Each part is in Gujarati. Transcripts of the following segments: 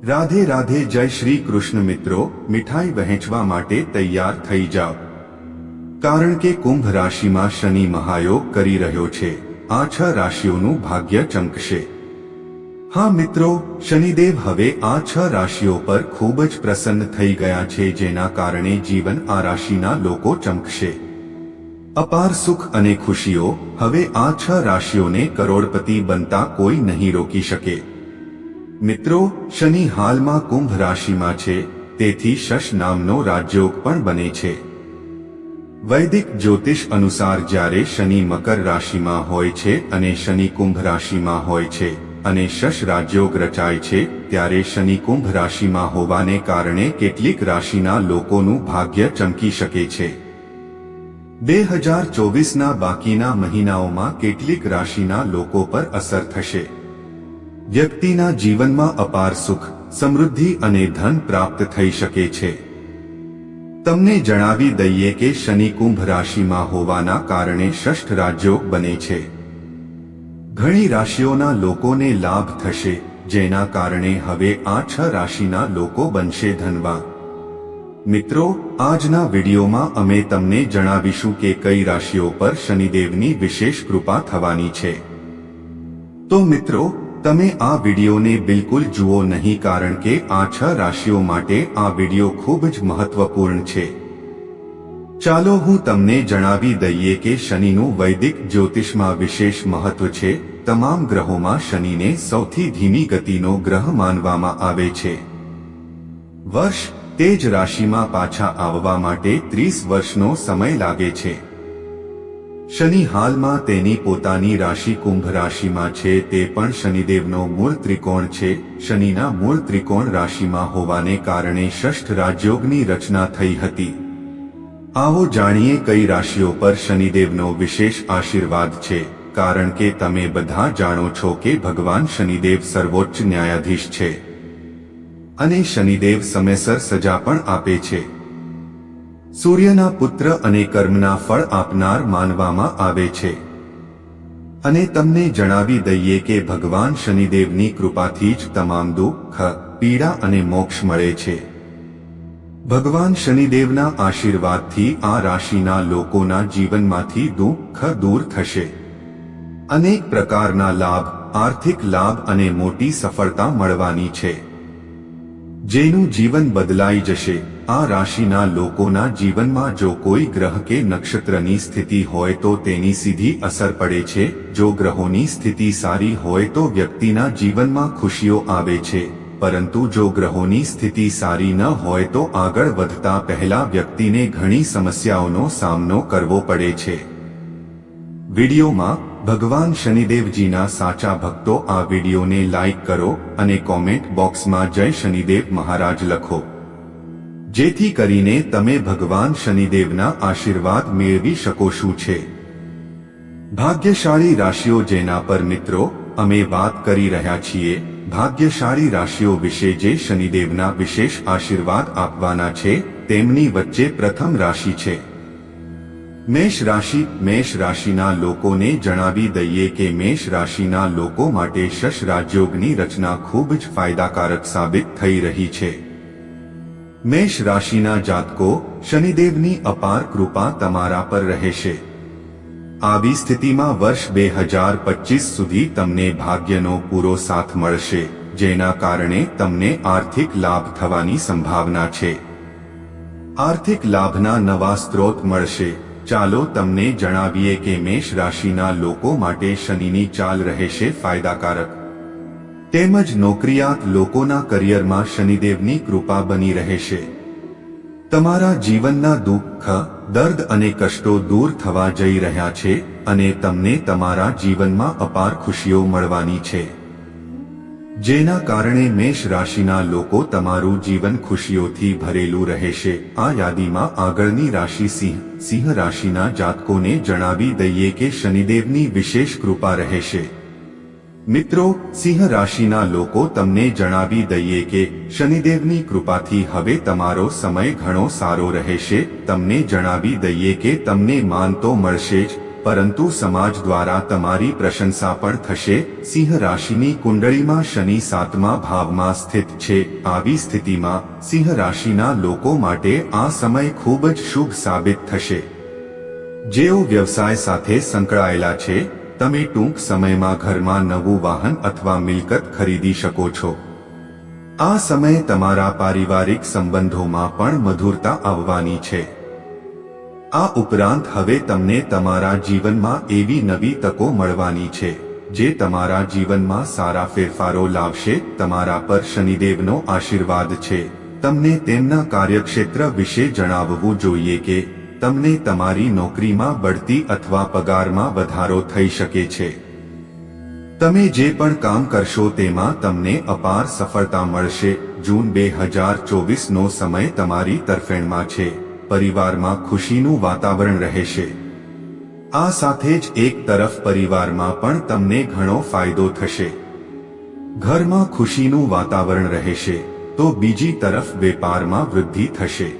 રાધે રાધે જય શ્રી કૃષ્ણ મિત્રો, મીઠાઈ વહેંચવા માટે તૈયાર થઈ જાઓ, કારણ કે કુંભ રાશિમાં શનિ મહાયોગ કરી રહ્યો છે। આ 6 રાશિઓનું ભાગ્ય ચમકશે। હા મિત્રો, શનિદેવ હવે આ 6 રાશિઓ પર ખૂબ જ પ્રસન્ન થઈ ગયા છે, જેના કારણે જીવન આ રાશિના લોકો ચમકશે। અપાર સુખ અને ખુશીઓ હવે આ 6 રાશિઓને કરોડપતિ બનતા કોઈ નહીં રોકી શકે। મિત્રો, શનિ હાલમાં કુંભ રાશિમાં છે, તેથી શશ નામનો રાજયોગ પણ બને છે। વૈદિક જ્યોતિષ અનુસાર જ્યારે શનિ મકર રાશિમાં હોય છે અને શનિ કુંભ રાશિમાં હોય છે અને શશ રાજયોગ રચાય છે, ત્યારે શનિ કુંભ રાશિમાં હોવાને કારણે કેટલીક રાશિના લોકોનું ભાગ્ય ચમકી શકે છે। 2024ના બાકીના મહિનાઓમાં કેટલીક રાશિના લોકો પર અસર થશે। વ્યક્તિના જીવનમાં અપાર સુખ, સમૃદ્ધિ અને ધન પ્રાપ્ત થઈ શકે છે। તમને જણાવી દઈએ કે શનિ કુંભ રાશિમાં હોવાના કારણે ષષ્ઠ રાજયોગ બને છે। ઘણી રાશિઓના લોકોને લાભ થશે, જેના કારણે હવે આ 6 રાશિના લોકો બનશે ધનવાન। મિત્રો, આજના વિડીયોમાં અમે તમને જણાવીશું કે કઈ રાશિઓ પર શનિદેવની વિશેષ કૃપા થવાની છે। તો મિત્રો, તમે આ વિડીયોને બિલકુલ જુઓ નહીં, કારણ કે આ 6 રાશિઓ માટે આ વિડીયો ખૂબ જ મહત્વપૂર્ણ છે। ચાલો હું તમને જણાવી દઈએ કે શનિનું વૈદિક જ્યોતિષમાં વિશેષ મહત્વ છે। તમામ ગ્રહોમાં શનિને સૌથી ધીમી ગતિનો ગ્રહ માનવામાં આવે છે। વર્ષ તે જ રાશિમાં પાછા આવવા માટે 30 વર્ષનો સમય લાગે છે। શનિ હાલમાં તેની પોતાની રાશિ કુંભ રાશિમાં છે, તે પણ શનિદેવનો મૂળ ત્રિકોણ છે। શનિના મૂળ ત્રિકોણ રાશિમાં હોવાને કારણે ષષ્ઠ રાજયોગની રચના થઈ હતી। આવો જાણીએ કઈ રાશિઓ પર શનિદેવનો વિશેષ આશીર્વાદ છે, કારણ કે તમે બધા જાણો છો કે ભગવાન શનિદેવ સર્વોચ્ચ ન્યાયાધીશ છે અને શનિદેવ સમયસર સજા પણ આપે છે। સૂર્યના પુત્ર અને કર્મના ફળ આપનાર માનવામાં આવે છે અને તમને જણાવી દઈએ કે ભગવાન શનિદેવની કૃપાથી જ તમામ દુઃખ, પીડા અને મોક્ષ મળે છે। ભગવાન શનિદેવના આશીર્વાદથી આ રાશિના લોકોના જીવનમાંથી દુઃખ દૂર થશે। અનેક પ્રકારના લાભ, આર્થિક લાભ અને મોટી સફળતા મળવાની છે, જેનું જીવન બદલાઈ જશે। આ રાશિના લોકોના જીવનમાં જો કોઈ ગ્રહ કે નક્ષત્રની સ્થિતિ હોય તો તેની સીધી અસર પડે છે। જો ગ્રહોની સ્થિતિ સારી હોય તો વ્યક્તિના જીવનમાં ખુશીઓ આવે છે, પરંતુ જો ગ્રહોની સ્થિતિ સારી ન હોય તો આગળ વધતા પહેલા વ્યક્તિને ઘણી સમસ્યાઓનો સામનો કરવો પડે છે। વિડીયોમાં ભગવાન શનિદેવજીના સાચા ભક્તો આ વિડીયોને લાઈક કરો અને કોમેન્ટ બોક્સમાં જય શનિદેવ મહારાજ લખો, જેથી કરીને તમે ભગવાન શનિદેવના આશીર્વાદ મેળવી શકો। શું છે ભાગ્યશાળી રાશિઓ, જેના પર મિત્રો અમે વાત કરી રહ્યા છીએ? ભાગ્યશાળી રાશિઓ વિશે જે શનિદેવના વિશેષ આશીર્વાદ આપવાના છે, તેમની વચ્ચે પ્રથમ રાશિ છે મેષ રાશિ। મેષ રાશિના લોકોને જણાવી દઈએ કે મેષ રાશિના લોકો માટે શશ રાજયોગની રચના ખૂબ જ ફાયદાકારક સાબિત થઈ રહી છે। મેષ રાશિના જાતકો, શનિદેવની અપાર કૃપા તમારા પર રહેશે। આવી સ્થિતિમાં વર્ષ 2025 સુધી તમને ભાગ્યનો પૂરો સાથ મળશે, જેના કારણે તમને આર્થિક લાભ થવાની સંભાવના છે। આર્થિક લાભના નવા સ્ત્રોત મળશે। ચાલો તમને જણાવીએ કે મેષ રાશિના લોકો માટે શનિની ચાલ રહેશે ફાયદાકારક, તેમજ નોકરિયાત લોકોના કરિયરમાં શનિદેવની કૃપા બની રહેશે। તમારા જીવનના દુઃખ, દર્દ અને કષ્ટો દૂર થવા જઈ રહ્યા છે અને તમને તમારા જીવનમાં અપાર ખુશીઓ મળવાની છે, જેના કારણે મેષ રાશિના લોકો તમારું જીવન ખુશીઓથી ભરેલું રહેશે। આ યાદીમાં આગળની રાશિ સિંહ। સિંહ રાશિના જાતકોને જણાવી દઈએ કે શનિદેવની વિશેષ કૃપા રહેશે। મિત્રો, સિંહ રાશિના લોકો તમને જણાવી દઈએ કે શનિદેવની કૃપાથી હવે તમારો સમય ઘણો સારો રહેશે। તમને જણાવી દઈએ કે તમને માન તો મળશે જ, પરંતુ સમાજ દ્વારા તમારી પ્રશંસા પણ થશે. સિંહ રાશિની કુંડળીમાં શનિ 7મા ભાવમાં સ્થિત છે. આવી સ્થિતિમાં સિંહ રાશિના લોકો માટે આ સમય ખૂબ જ શુભ સાબિત થશે. જેઓ વ્યવસાય સાથે સંકળાયેલા છે, તમે ટૂંક સમયમાં ઘરમાં નવું વાહન અથવા મિલકત ખરીદી શકો છો. આ સમયે તમારા પારિવારિક સંબંધોમાં પણ મધુરતા આવવાની છે. આ ઉપરાંત હવે તમને તમારા જીવનમાં એવી નવી તકો મળવાની છે જે તમારા જીવનમાં સારા ફેરફારો લાવશે. તમારા પર શનિદેવનો આશીર્વાદ છે. તમને તેમના કાર્યક્ષેત્ર વિશે જણાવવું જોઈએ કે તમને તમારી નોકરીમાં બઢતી અથવા પગારમાં વધારો થઈ શકે છે. તમે જે પણ કામ કરશો તેમાં તમને અપાર સફળતા મળશે. જૂન 2024નો સમય તમારી તરફેણમાં છે. પરિવારમાં ખુશીનું વાતાવરણ રહેશે. આ સાથે જ એક તરફ પરિવારમાં પણ તમને ઘણો ફાયદો થશે. ઘરમાં ખુશીનું વાતાવરણ રહેશે તો બીજી તરફ વેપારમાં વૃદ્ધિ થશે.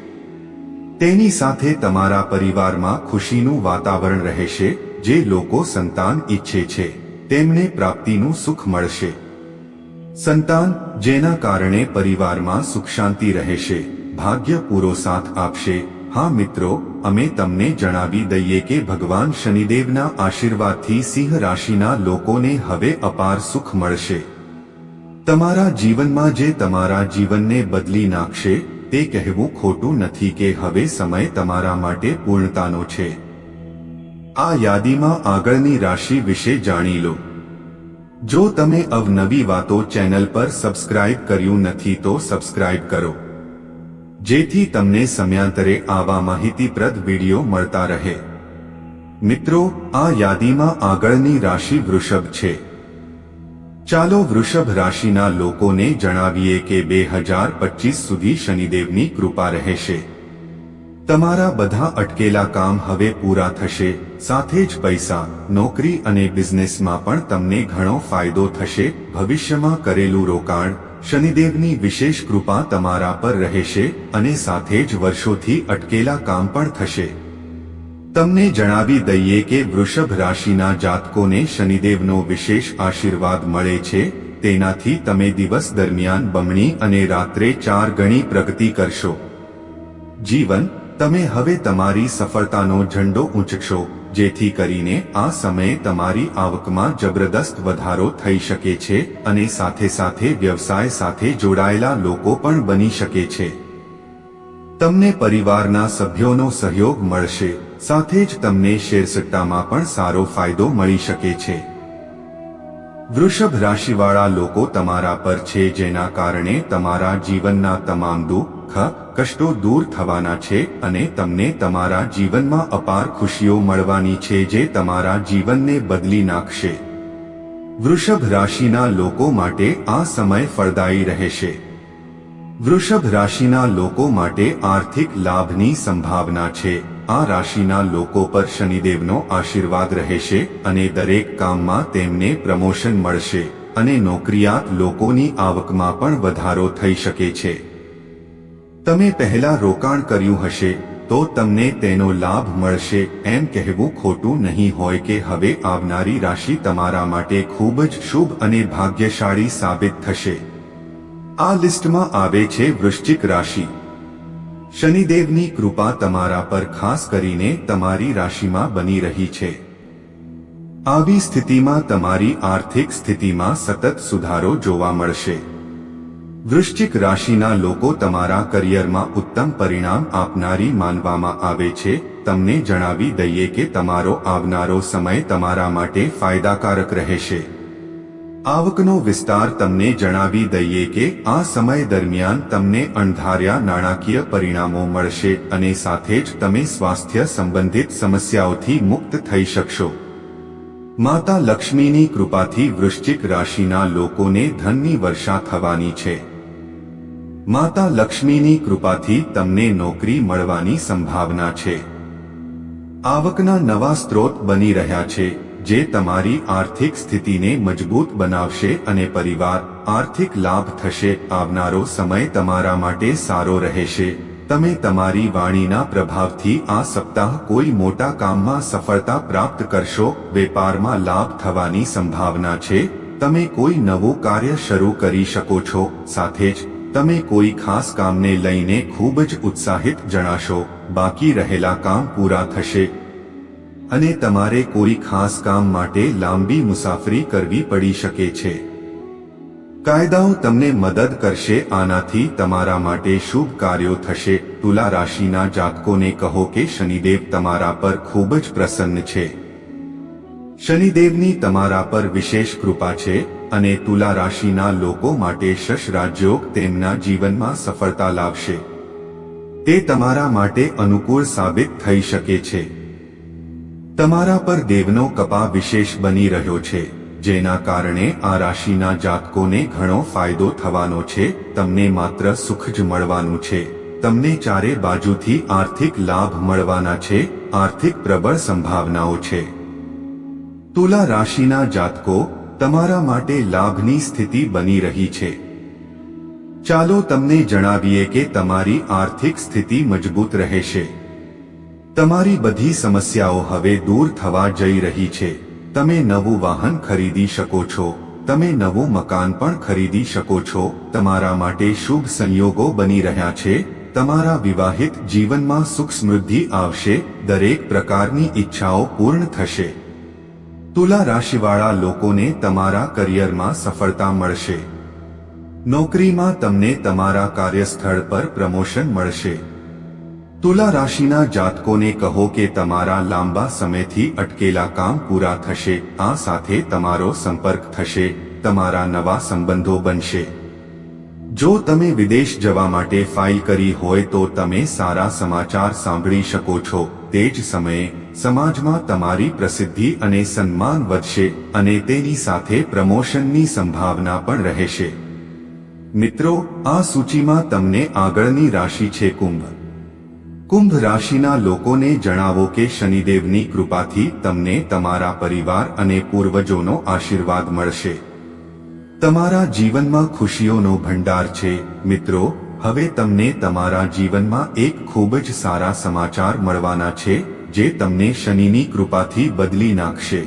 તેની સાથે તમારા પરિવારમાં ખુશીનું વાતાવરણ રહેશે. જે લોકો સંતાન ઈચ્છે છે તેમને પ્રાપ્તિનું સુખ મળશે. સંતાન જેના કારણે પરિવારમાં સુખ શાંતિ રહેશે. ભાગ્ય પૂરો સાથ આપશે. હા મિત્રો, અમે તમને જણાવી દઈએ કે ભગવાન શનિદેવના આશીર્વાદથી સિંહ રાશિના લોકોને હવે અપાર સુખ મળશે. તમારા જીવનમાં જે તમારા જીવનને બદલી નાખશે તે કહેવું ખોટું નથી કે હવે સમય તમારા માટે પૂર્ણતાનો છે. આ યાદીમાં આગળની રાશિ વિશે જાણી લો. જો તમે અવનવી વાતો ચેનલ પર સબસ્ક્રાઇબ કર્યું નથી તો સબસ્ક્રાઇબ કરો, જેથી તમને સમયાંતરે આવા માહિતીપ્રદ વિડીયો મળતા રહે. મિત્રો, આ યાદીમાં આગળની રાશિ વૃષભ છે. ચાલો વૃષભ રાશિના લોકોને જણાવીએ કે 2025 સુધી શનિદેવની કૃપા રહેશે. તમારા બધા અટકેલા કામ હવે પૂરા થશે. સાથે જ પૈસા, નોકરી અને બિઝનેસમાં પણ તમને ઘણો ફાયદો થશે. ભવિષ્યમાં કરેલું રોકાણ, શનિદેવની વિશેષ કૃપા તમારા પર રહેશે અને સાથે જ વર્ષોથી અટકેલા કામ પણ થશે. તમને જણાવી દઈએ કે વૃષભ રાશિના જાતકોને શનિદેવનો વિશેષ આશીર્વાદ મળે છે. તેનાથી તમે દિવસ દરમિયાન બમણી અને રાત્રે 4 ગણી પ્રગતિ કરશો. જીવન, તમે હવે તમારી સફળતાનો ઝંડો ઊંચકશો, જેથી કરીને આ સમયે તમારી આવકમાં જબરદસ્ત વધારો થઈ શકે છે અને સાથે સાથે વ્યવસાય સાથે જોડાયેલા લોકો પણ બની શકે છે. તમને પરિવારના સભ્યોનો સહયોગ મળશે. સાથે જ તમને શેરસટ્ટામાં પણ સારો ફાયદો મળી શકે છે. વૃષભ રાશિવાળા લોકો તમારા પર છે, જેના કારણે તમારા જીવનના તમામ દુઃખ કષ્ટો દૂર થવાના છે અને તમને તમારા જીવનમાં અપાર ખુશીઓ મળવાની છે જે તમારા જીવનને બદલી નાખશે. વૃષભ રાશિના લોકો માટે આ સમય ફળદાયી રહેશે. વૃષભ રાશિના લોકો માટે આર્થિક લાભની સંભાવના છે. આ રાશિના લોકો પર શનિદેવનો આશીર્વાદ રહેશે અને દરેક કામમાં તેમને પ્રમોશન મળશે અને નોકરિયાત લોકોની આવકમાં પણ વધારો થઈ શકે છે. તમે પહેલા રોકાણ કર્યું હશે તો તમને તેનો લાભ મળશે. એમ કહેવું ખોટું નહીં હોય કે હવે આવનારી રાશિ તમારા માટે ખૂબ જ શુભ અને ભાગ્યશાળી સાબિત થશે. આ લિસ્ટમાં આવે છે વૃશ્ચિક રાશિ. શનિદેવની કૃપા તમારા પર ખાસ કરીને તમારી રાશિમાં બની રહી છે. આવી સ્થિતિમાં તમારી આર્થિક સ્થિતિમાં સતત સુધારો જોવા મળશે. વૃશ્ચિક રાશિના લોકો તમારા કરિયરમાં ઉત્તમ પરિણામ આપનારી માનવામાં આવે છે. તમને જણાવી દઈએ કે તમારો આવનારો સમય તમારા માટે ફાયદાકારક રહેશે. આવકનો વિસ્તાર તમને જણાવી દઈએ કે આ સમય દરમિયાન તમને અણધાર્યા નાણાકીય પરિણામો મળશે અને સાથે જ તમે સ્વાસ્થ્ય સંબંધિત સમસ્યાઓથી મુક્ત થઈ શકશો. માતા લક્ષ્મીની કૃપાથી વૃશ્ચિક રાશિના લોકોને ધનની વર્ષા થવાની છે. માતા લક્ષ્મીની કૃપાથી તમને નોકરી મળવાની સંભાવના છે. આવકના નવા સ્ત્રોત બની રહ્યા છે જે તમારી આર્થિક સ્થિતિને મજબૂત બનાવશે અને પરિવાર આર્થિક લાભ થશે. આવનારો સમય તમારા માટે સારો રહેશે. તમે તમારી વાણીના પ્રભાવથી આ સપ્તાહ કોઈ મોટા કામમાં સફળતા પ્રાપ્ત કરશો. વેપારમાં લાભ થવાની સંભાવના છે. તમે કોઈ નવું કાર્ય શરૂ કરી શકો છો. સાથે જ તમે કોઈ ખાસ કામને લઈને ખૂબ જ ઉત્સાહિત જણાશો. બાકી રહેલા કામ પૂરા થશે અને તમારે કોઈ ખાસ કામ માટે લાંબી મુસાફરી કરવી પડી શકે છે. કાયદાઓ તમને મદદ કરશે. આનાથી તમારા માટે શુભ કાર્યો થશે. તુલા રાશિના જાતકોને કહો કે શનિદેવ તમારા પર ખૂબ જ પ્રસન્ન છે. શનિદેવની તમારા પર વિશેષ કૃપા છે અને તુલા રાશિના લોકો માટે શશ રાજયોગ તેમના જીવનમાં સફળતા લાવશે. તે તમારા માટે અનુકૂળ સાબિત થઈ શકે છે. તમારા પર દેવનો કૃપા વિશેષ બની રહ્યો છે, જેના કારણે આ રાશિના જાતકોને ઘણો ફાયદો થવાનો છે. તમને માત્ર સુખ જ મળવાનું છે. તમને ચારે બાજુથી આર્થિક લાભ મળવાના છે. આર્થિક પ્રબળ સંભાવનાઓ છે. તુલા રાશિના જાતકો, તમારા માટે લાભની સ્થિતિ બની રહી છે. ચાલો તમને જણાવીએ કે તમારી આર્થિક સ્થિતિ મજબૂત રહેશે. તમારી બધી સમસ્યાઓ હવે દૂર થવા જઈ રહી છે. તમે નવું વાહન ખરીદી શકો છો. તમે નવું મકાન પણ ખરીદી શકો છો. તમારા માટે શુભ સંયોગો બની રહ્યા છે. તમારા વિવાહિત જીવનમાં સુખ સમૃદ્ધિ આવશે. દરેક પ્રકારની ઈચ્છાઓ પૂર્ણ થશે. તુલા રાશિવાળા લોકોને તમારા કરિયરમાં સફળતા મળશે. નોકરીમાં તમને તમારા કાર્યસ્થળ પર પ્રમોશન મળશે. તુલા રાશિના જાતકોને કહો કે તમારા લાંબા સમયથી અટકેલા કામ પૂરા થશે. આ સાથે તમારો સંપર્ક થશે. તમારા નવા સંબંધો બનશે. જો તમે વિદેશ જવા માટે ફાઇલ કરી હોય તો તમે સારા સમાચાર સાંભળી શકો છો. તે જ સમયે સમાજમાં તમારી પ્રસિદ્ધિ અને સન્માન વધશે અને તેની સાથે પ્રમોશનની સંભાવના પણ રહેશે. મિત્રો, આ સૂચિમાં તમને આગળની રાશિ છે કુંભ. કુંભ રાશિના લોકોને જણાવો કે શનિદેવની કૃપાથી તમને તમારા પરિવાર અને પૂર્વજોનો આશીર્વાદ મળશે. તમારા જીવનમાં ખુશીઓનો ભંડાર છે. મિત્રો, હવે તમને તમારા જીવનમાં એક ખૂબ જ સારા સમાચાર મળવાના છે, જે તમને શનિની કૃપાથી બદલી નાખશે.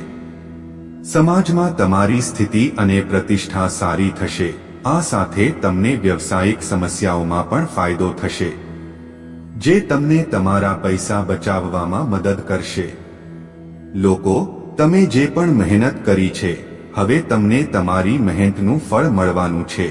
સમાજમાં તમારી સ્થિતિ અને પ્રતિષ્ઠા સારી થશે. આ સાથે તમને વ્યવસાયિક સમસ્યાઓમાં પણ ફાયદો થશે, જે તમને તમારા પૈસા બચાવવામાં મદદ કરશે. લોકો, તમે જે પણ મહેનત કરી છે, હવે તમને તમારી મહેનતનું ફળ મળવાનું છે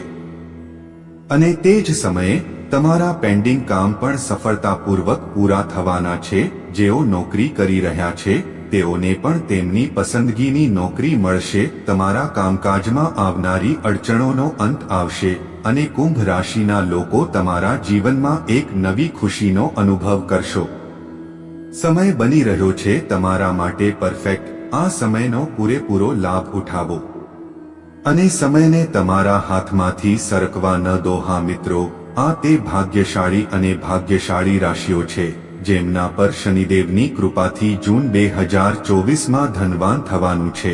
અને તે જ સમયે તમારા પેન્ડિંગ કામ પણ સફળતાપૂર્વક પૂરા થવાના છે. જેઓ નોકરી કરી રહ્યા છે તેઓને પણ તેમની પસંદગીની નોકરી મળશે. તમારા કામકાજમાં આવનારી અડચણોનો અંત આવશે અને કુંભ રાશિના લોકો તમારા જીવનમાં એક નવી ખુશીનો અનુભવ કરશો. સમય બની રહ્યો છે તમારા માટે પરફેક્ટ. આ સમયનો પૂરેપૂરો લાભ ઉઠાવો અને સમયને તમારા હાથમાંથી સરકવા ન દો. હા મિત્રો, આ તે ભાગ્યશાળી અને ભાગ્યશાળી રાશિઓ છે જેમના પર શનિદેવની કૃપાથી જૂન 2024માં ધનવાન થવાનું છે.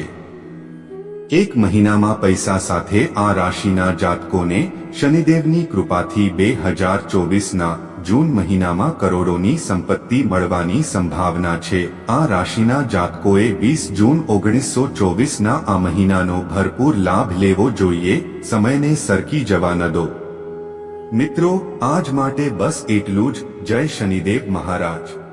એક મહિનામાં પૈસા સાથે આ રાશિના જાતકોને શનિદેવની કૃપાથી 2024ના જૂન મહિનામાં કરોડોની સંપત્તિ મળવાની સંભાવના છે. આ રાશિના જાતકોએ 20 જૂન 1924ના આ મહિનાનો ભરપૂર લાભ લેવો જોઈએ. સમયને સરકી જવા ન દો. મિત્રો, આજ માટે બસ એટલું જ. જય શનિદેવ મહારાજ.